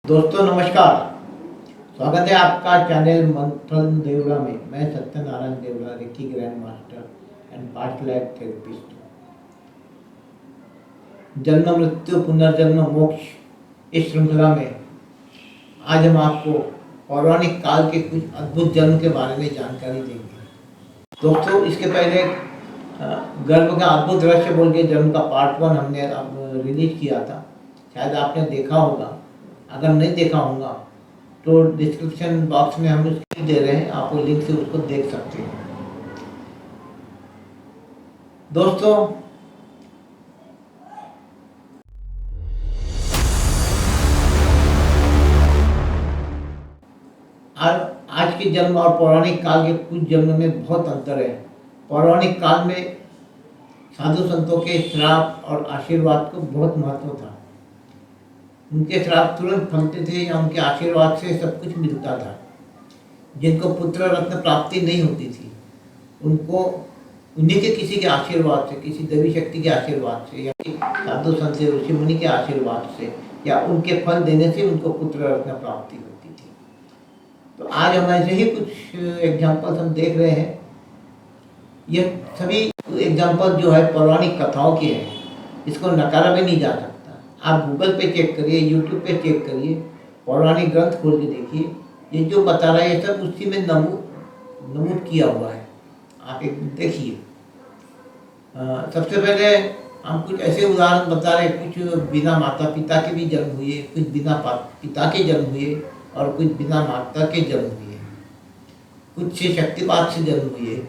दोस्तों नमस्कार। स्वागत है आपका चैनल मंथन देवड़ा में। मैं Satyanarayan Devda, reiki grand master and past life therapist. जन्म मृत्यु पुनर्जन्म मोक्ष इस श्रृंखला में आज हम आपको पौराणिक काल के कुछ अद्भुत जन्म के बारे में जानकारी देंगे। दोस्तों इसके पहले गर्भ का अद्भुत रहस्य बोल के जन्म का पार्ट 1 हमने रिलीज किया था, शायद आपने देखा होगा। अगर नहीं देखा होगा तो डिस्क्रिप्शन बॉक्स में हम उसकी दे रहे हैं, आप वो लिंक से उसको देख सकते हैं। दोस्तों आज के जन्म और पौराणिक काल के कुछ जन्म में बहुत अंतर है। पौराणिक काल में साधु संतों के श्राप और आशीर्वाद को बहुत महत्व था। उनके श्राप तुरंत फलते थे या उनके आशीर्वाद से सब कुछ मिलता था। जिनको पुत्र रत्न प्राप्ति नहीं होती थी उनको उन्हीं के किसी के आशीर्वाद से, किसी देवी शक्ति के आशीर्वाद से या साधु संत से, ऋषि मुनि के आशीर्वाद से या उनके फल देने से उनको पुत्र रत्न प्राप्ति होती थी। तो आज हम ऐसे ही कुछ एग्जाम्पल्स हम देख रहे हैं। ये सभी एग्जाम्पल जो है पौराणिक कथाओं के हैं, इसको नकारा भी नहीं जा सकता। आप गूगल पे चेक करिए, यूट्यूब पे चेक करिए, पौराणिक ग्रंथ खोल के देखिए, ये जो बता रहा है ये सब उसी में नमूद किया हुआ है। आप एक देखिए। सबसे पहले हम कुछ ऐसे उदाहरण बता रहे हैं। कुछ बिना माता पिता के भी जन्म हुए, कुछ बिना पिता के जन्म हुए और कुछ बिना माता के जन्म हुए, कुछ से शक्तिपात से जन्म हुए।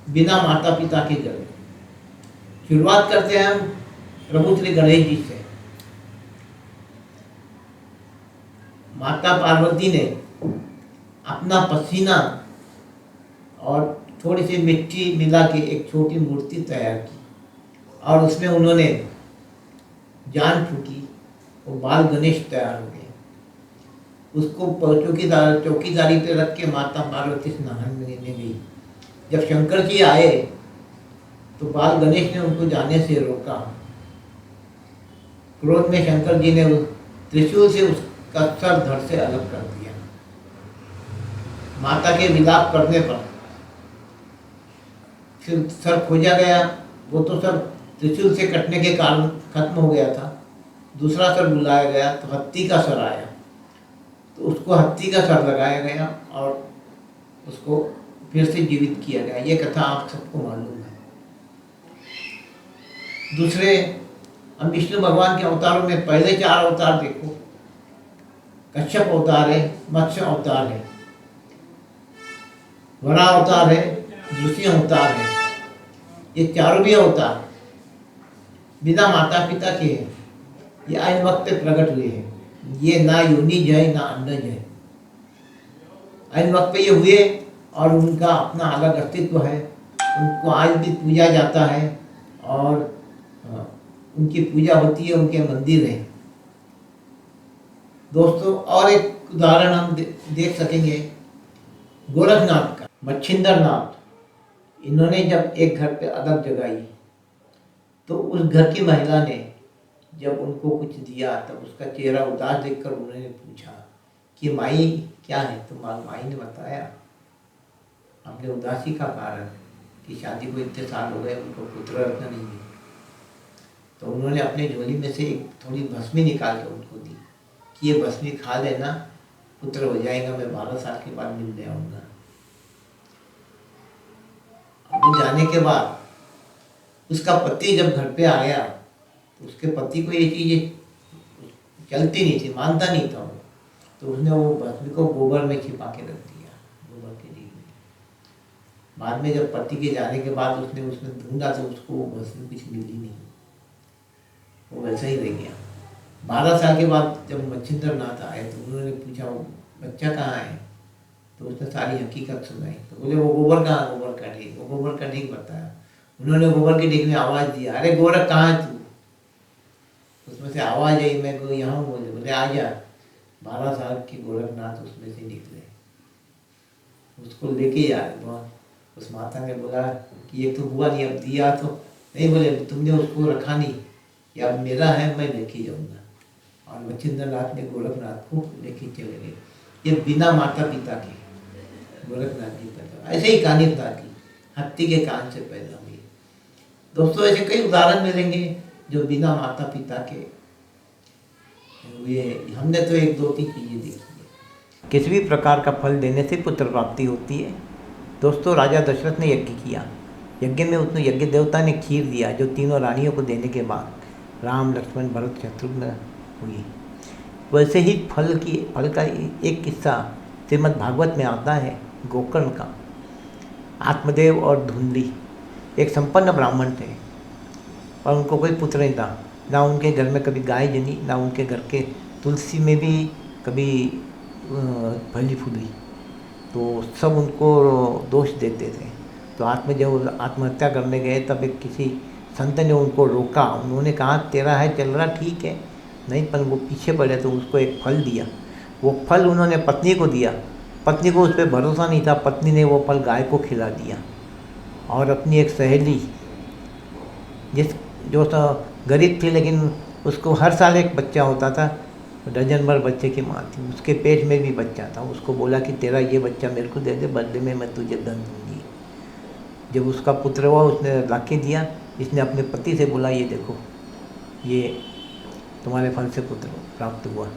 बिना माता पिता के जन्म। शुरुआत करते हैं हम प्रभु श्री गणेश जी से। माता पार्वती ने अपना पसीना और थोड़ी सी मिट्टी मिला के एक छोटी मूर्ति तैयार की और उसमें उन्होंने जान फूकी, वो बाल गणेश तैयार हो गए। उसको चौकीदारी पे रख के माता पार्वती स्नान में गई। जब शंकर जी आए तो बाल गणेश ने उनको जाने से रोका। क्रोध में शंकर जी ने उस त्रिशूल से उसका सर धड़ से अलग कर दिया। माता के विलाप करने पर फिर सर खोजा गया। वो तो सर त्रिशूल से कटने के कारण खत्म हो गया था। दूसरा सर बुलाया गया तो हाथी का सर आया, तो उसको हाथी का सर लगाया गया और उसको फिर से जीवित किया गया। ये कथा आप सबको मालूम है। दूसरे हम विष्णु भगवान के अवतारों में पहले 4 अवतार देखो। कश्यप अवतार है, मत्स्य अवतार है, वराह अवतार है, नृसिंह अवतार है। ये चारों भी अवतार बिना माता पिता के हैं। ये आयन वक्त पे प्रकट हुए हैं। ये ना योनिज है ना अंडज है। आयन वक्त पे ये हुए और उनका अपना अलग अस्तित्व है। उनको आज भी पूजा जाता है और उनकी पूजा होती है, उनके मंदिर हैं। दोस्तों और एक उदाहरण हम देख सकेंगे गोरखनाथ का। मच्छिंद्र नाथ, इन्होंने जब एक घर पे अदब जगाई तो उस घर की महिला ने जब उनको कुछ दिया तब उसका चेहरा उदास देखकर उन्होंने पूछा कि माई क्या है। तो माई ने बताया अपने उदासी का कारण कि शादी को इतने साल हो गए, उनको पुत्र रत्न नहीं है। तो उन्होंने अपने झोली में से एक थोड़ी भस्मी निकाल के उनको दी कि ये भस्मी खा लेना, पुत्र हो जाएगा, मैं 12 साल के बाद मिलने आऊँगा। अब जाने के बाद उसका पति जब घर पे आया तो उसके पति को ये चीज़ें चलती नहीं थी, मानता नहीं था वो। तो उसने वो भस्मी को गोबर में छिपा के रख दिया, गोबर के रील में। बाद में जब पति के जाने के बाद उसने उसमें ढूंढा तो उसको वो भस्मी कुछ मिली नहीं, वो वैसा ही रह गया। 12 साल के बाद जब मच्छिंद्र नाथ आए तो उन्होंने पूछा वो बच्चा कहाँ है। तो उसने सारी हकीकत सुनाई। तो बोले वो गोबर कहाँ, गोबर का ढेर। वो गोबर का ढेर बताया। उन्होंने गोबर के ढेर में आवाज़ दिया, अरे गोरख कहाँ है तू। उसमें से आवाज़ आई, मैं यहाँ बोले आ जा। 12 साल के गोरखनाथ उसमें से निकले, उसको लेके जा रहे। उस माता ने बोला कि ये तो हुआ नहीं, अब दिया तो नहीं बोले तुमने उसको रखा नहीं, या मेरा है मैं लेके जाऊंगा। और मच्छिंद्र नाथ ने गोरखनाथ को लेके चले गए, ये बिना माता पिता के गोरखनाथ जी पैदा। ऐसे ही कहानी बता दी, हाथी के कान से पैदा हुई। दोस्तों ऐसे कई उदाहरण मिलेंगे जो बिना माता पिता के हुए। हमने तो एक दो तीन चीजें देखी है। किसी भी प्रकार का फल देने से पुत्र प्राप्ति होती है। दोस्तों राजा दशरथ ने यज्ञ किया, यज्ञ में उसने यज्ञ देवता ने खीर दिया, जो तीनों रानियों को देने के बाद राम लक्ष्मण भरत शत्रुघ्न हुई। वैसे ही फल का एक किस्सा श्रीमद् भागवत में आता है, गोकर्ण का। आत्मदेव और धुंधली एक संपन्न ब्राह्मण थे, और उनको कोई पुत्र नहीं था। ना उनके घर में कभी गाय जनी, ना उनके घर के तुलसी में भी कभी फली फूली। तो सब उनको दोष देते थे। तो जब आत्महत्या करने गए तब एक किसी संत ने उनको रोका। उन्होंने कहा तेरा है चल रहा ठीक है, नहीं पर वो पीछे पड़े तो उसको एक फल दिया। वो फल उन्होंने पत्नी को दिया। पत्नी को उस पर भरोसा नहीं था, पत्नी ने वो फल गाय को खिला दिया। और अपनी एक सहेली जो तो गरीब थी, लेकिन उसको हर साल एक बच्चा होता था, डजन भर बच्चे की माँ थी, उसके पेट में भी बच्चा था। उसको बोला कि तेरा ये बच्चा मेरे को दे दे, बदले में मैं तुझे धन दूंगी। जब उसका पुत्र हुआ उसने लाके दिया। इसने अपने पति से बोला ये देखो, ये तुम्हारे फल से पुत्र प्राप्त हुआ।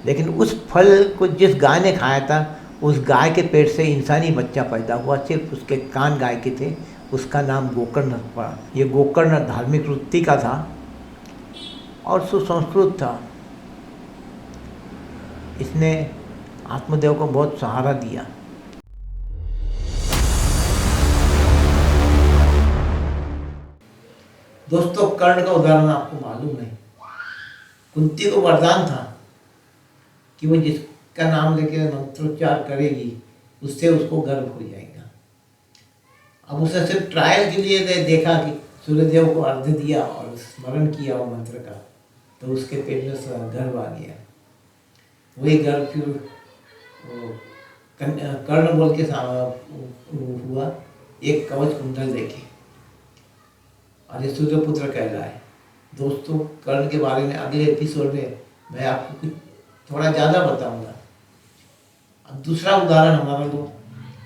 लेकिन उस फल को जिस गाय ने खाया था, उस गाय के पेट से इंसानी बच्चा पैदा हुआ। सिर्फ उसके कान गाय के थे, उसका नाम गोकर्ण पड़ा। ये गोकर्ण धार्मिक वृत्ति का था और सुसंस्कृत था। इसने आत्मदेव को बहुत सहारा दिया। दोस्तों कर्ण का उदाहरण आपको मालूम है। कुंती को वरदान था कि वो जिसका नाम लेके मंत्रोच्चार करेगी उससे उसको गर्व हो जाएगा। अब उसे सिर्फ ट्रायल के लिए देखा कि सूर्यदेव को अर्घ्य दिया और स्मरण किया वो मंत्र का, तो उसके पेट में गर्भ आ गया। वही गर्भ फिर कर्ण बोल के हुआ, एक कवच कुंडल देखे, और ये सूर्यपुत्र कहलाए। दोस्तों कर्ण के बारे में अगले एपिसोड में मैं आपको कुछ थोड़ा ज़्यादा बताऊंगा। अब दूसरा उदाहरण हमारा लो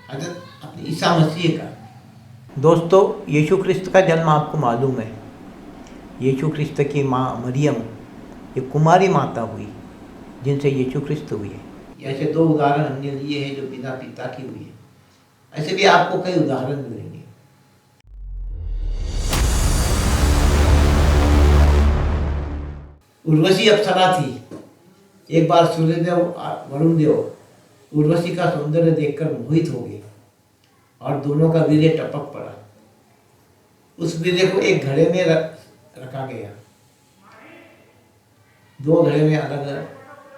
अपने ईसा मसीह का। दोस्तों यीशु ख्रिस्त का जन्म आपको मालूम है। यीशु ख्रिस्त की माँ मरियम ये कुमारी माता हुई, जिनसे यीशु ख्रिस्त हुए। ऐसे दो उदाहरण हमने लिए हैं जो बिना पिता की हुई है। ऐसे भी आपको कई उदाहरण मिलेंगे। उर्वशी अप्सरा थी। एक बार सूर्यदेव वरुण देव उर्वशी का सौंदर्य देखकर मोहित हो गए और दोनों का वीर्य टपक पड़ा। उस वीर्य को एक घड़े में रखा गया। दो घड़े में अलग अलग,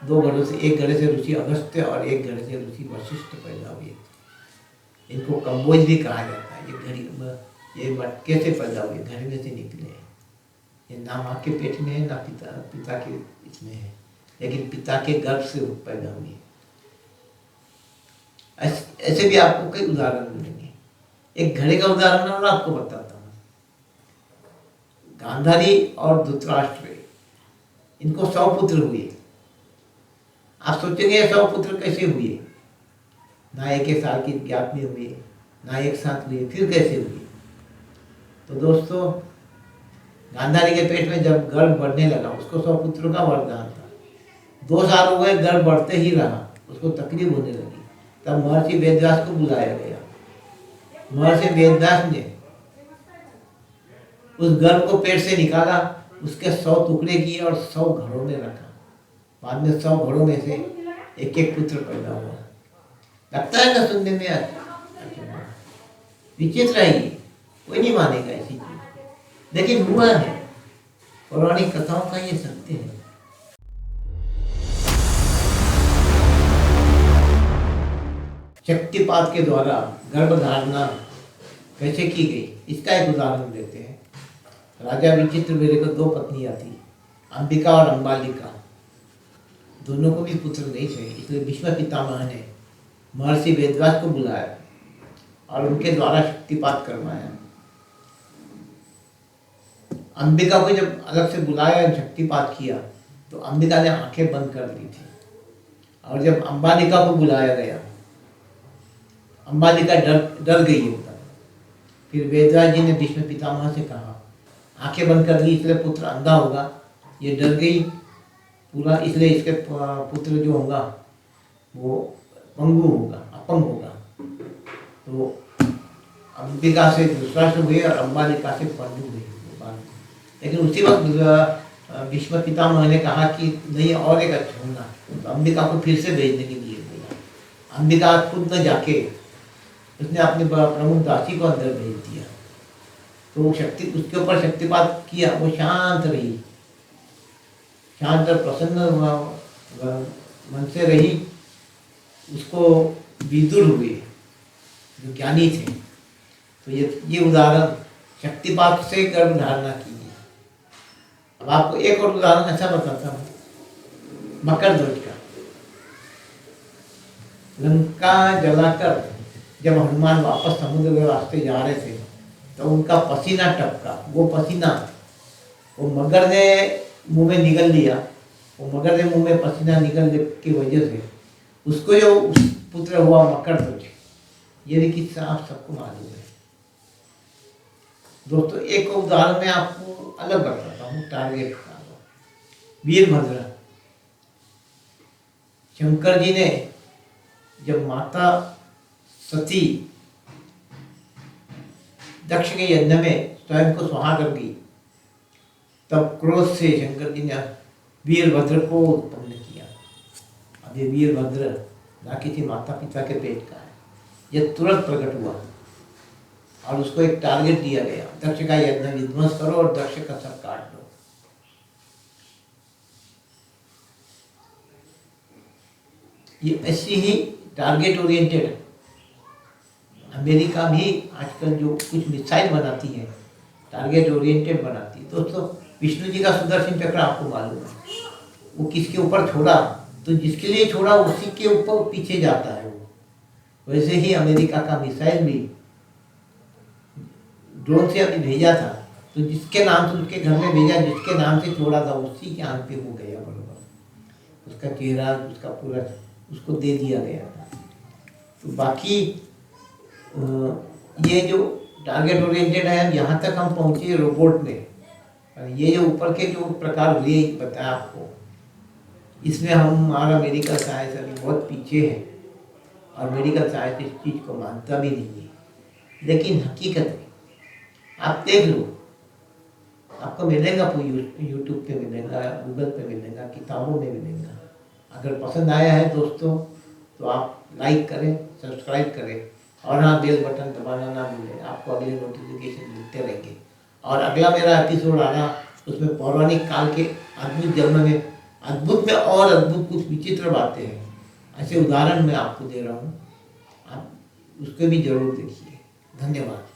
दो घड़ों से, एक घड़े से ऋषि अगस्त्य और एक घड़े से ऋषि वशिष्ठ पैदा हुए। इनको कंबोज भी कहा जाता है। ये मटके से पैदा हुए, घड़े में से निकले। ये ना माँ के पेट में है ना पिता के इसमें है, लेकिन पिता के गर्भ से पैदा हुई। ऐसे भी आपको कई उदाहरण मिलेंगे। एक घड़े का उदाहरण और आपको बताता हूँ। गांधारी और धृतराष्ट्र, इनको 100 पुत्र हुए। आप सोचेंगे 100 पुत्र कैसे हुए? ना एक साल की गैप में हुए, ना एक साथ हुए, फिर कैसे हुए? तो दोस्तों गांधारी के पेट में जब गर्भ बढ़ने लगा, उसको 100 पुत्रों का वरदान था। 2 साल हो गए, गर्भ बढ़ते ही रहा, उसको तकलीफ होने लगी। तब महर्षि वेदव्यास को बुलाया गया। महर्षि वेदव्यास ने उस गर्भ को पेट से निकाला, उसके 100 टुकड़े किए और 100 घड़ों में रखा। बाद में 100 घड़ों में से एक एक पुत्र पैदा हुआ। लगता है ना सुनने में अच्छा, विचित्र है ये, कोई नहीं मानेगा ऐसी चीज, लेकिन हुआ है। पौराणिक कथाओं का ये सत्य है। शक्तिपात के द्वारा गर्भधारणा कैसे की गई, इसका एक उदाहरण देते हैं। राजा विचित्रवीर्य को 2 पत्नियां थी, अंबिका और अंबालिका। दोनों को भी पुत्र नहीं थे, इसलिए भीष्म पितामह ने महर्षि वेदव्यास को बुलाया और उनके द्वारा शक्तिपात करवाया। अंबिका को जब अलग से बुलाया, शक्तिपात किया, तो अंबिका ने आंखें बंद कर ली थी। और जब अंबालिका को बुलाया गया, अंबालिका डर गई एकदम। फिर वेदव्यास जी ने भीष्म पितामह से कहा, आंखें बंद कर ली इसलिए पुत्र अंधा होगा, ये डर गई पूरा, इसलिए इसके पुत्र जो होगा वो पंगु होगा, अपंग होगा। तो अंबिका से धृतराष्ट्र हुए और अंबालिका से पांडु हुए। लेकिन उसी वक्त भीष्म पितामह ने कहा कि नहीं, और एक अच्छा होना, तो अंबिका को फिर से भेजने के लिए बोला। अंबिका खुद न जाके उसने अपने प्रमुख दासी को अंदर भेज दिया। तो शक्ति उसके ऊपर शक्तिपात किया, वो शांत रही, शांत और प्रसन्न मन से रही। उसको विदुर हुए जो ज्ञानी थे। तो ये उदाहरण शक्तिपात से गर्भ धारणा की है। अब आपको एक और उदाहरण ऐसा बताता हूँ, मकर ध्वज का। लंका जलाकर जब हनुमान वापस समुद्र के रास्ते जा रहे थे, तो उनका पसीना टपका। वो पसीना वो मगर ने मुंह में निगल लिया। वो मगर ने मुंह में पसीना निगलने की वजह से उसको जो पुत्र हुआ मकर ध्वज। ये भी किस्सा आप सबको मालूम है। दोस्तों, एक उदाहरण मैं आपको अलग बताता हूँ, टारगेट का। वीरभद्र। शंकर जी ने जब माता सती दक्ष के यज्ञ में स्वयं को सुहा कर गई, तब क्रोध से शंकर जी ने वीरभद्र को उत्पन्न किया। अब ये वीरभद्र ना किसी माता पिता के पेट का है, यह तुरंत प्रकट हुआ और उसको एक टारगेट दिया गया, दक्ष का यज्ञ विध्वंस करो और दक्ष का सर काट दो। ये ऐसी ही टारगेट ओरिएंटेड है। अमेरिका भी आजकल जो कुछ मिसाइल बनाती है, टारगेट ओरिएंटेड बनाती है। दोस्तों, विष्णु जी का सुदर्शन चक्र आपको मालूम है, वो किसके ऊपर छोड़ा तो जिसके लिए छोड़ा उसी के ऊपर पीछे जाता है वो। वैसे ही अमेरिका का मिसाइल भी ड्रोन से अभी भेजा था, तो जिसके नाम से उसके घर में भेजा, जिसके नाम से छोड़ा था, उसी के आंख पे हो गया बराबर। उसका चेहरा, उसका पूरा उसको दे दिया गया था। तो बाकी ये जो टारगेट ओरिएंटेड है, यहाँ तक हम पहुँचे रोबोट में। ये जो ऊपर के जो प्रकार हुए बताया आपको, इसमें हमारा मेडिकल साइंस अभी बहुत पीछे है और मेडिकल साइंस इस चीज़ को मानता भी नहीं है। लेकिन हकीकत में आप देख लो, आपको मिलेगा, यूट्यूब पे मिलेगा, गूगल पे मिलेगा, किताबों में मिलेगा। अगर पसंद आया है दोस्तों, तो आप लाइक करें, सब्सक्राइब करें और हाँ, बेल बटन दबाना ना भूलें। आपको अगले नोटिफिकेशन मिलते रहेंगे। और अगला मेरा एपिसोड आना, उसमें पौराणिक काल के अद्भुत जन्म में और अद्भुत कुछ विचित्र बातें हैं। ऐसे उदाहरण मैं आपको दे रहा हूँ, आप उसको भी जरूर देखिए। धन्यवाद।